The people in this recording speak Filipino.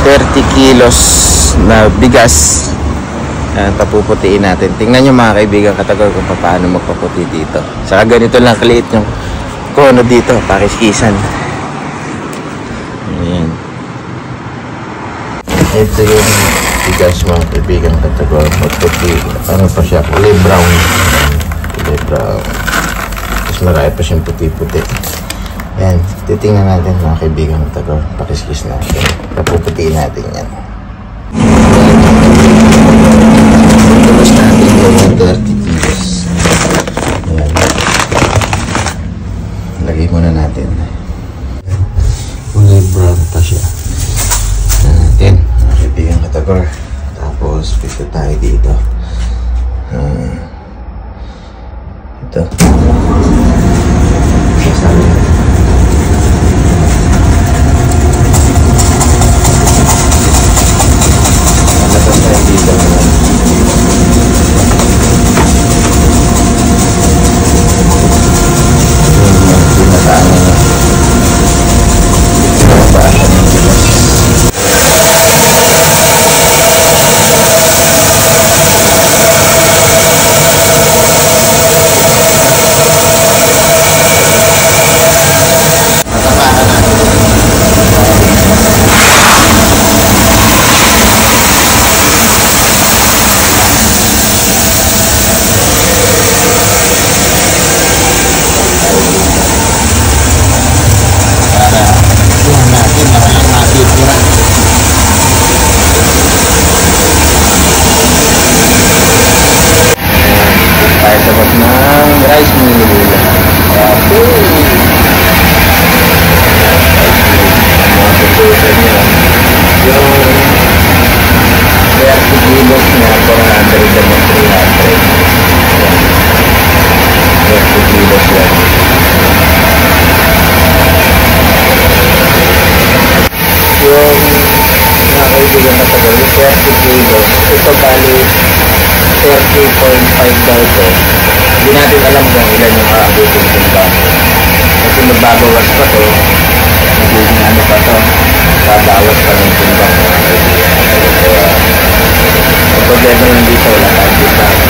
30 kilos na bigas. Papuputiin natin. Tingnan nyo mga kaibigan katagol kung paano magpaputi dito. Saka ganito lang kaliit yung kono dito, pakiskisan. Ayan. Ito yung bigas mga kaibigan katagol. Magputi. Ano pa siya? Kulay brown. Kulay brown. Tapos marami pa siyang puti-puti. Ayan. Titingnan natin mga kaibigan katagol. Pakiskis natin. Papuputiin natin yan. Tapos natin yung 30 kilos. Ayan. Lagay muna natin. Kulay brown pa siya. Natin. Nakaibigan katagor. Tapos pito tayo dito. Ito. Sasali natin. Nalabas tayo dito. Ito bali 30.5 daw ito. Hindi natin alam kung ilan yung aabutin kung bakit. Kasi magbabawas pa to. Magiging ano pa to. Babawas pa ng timbang. Ang problema lang dito, wala tayong discount.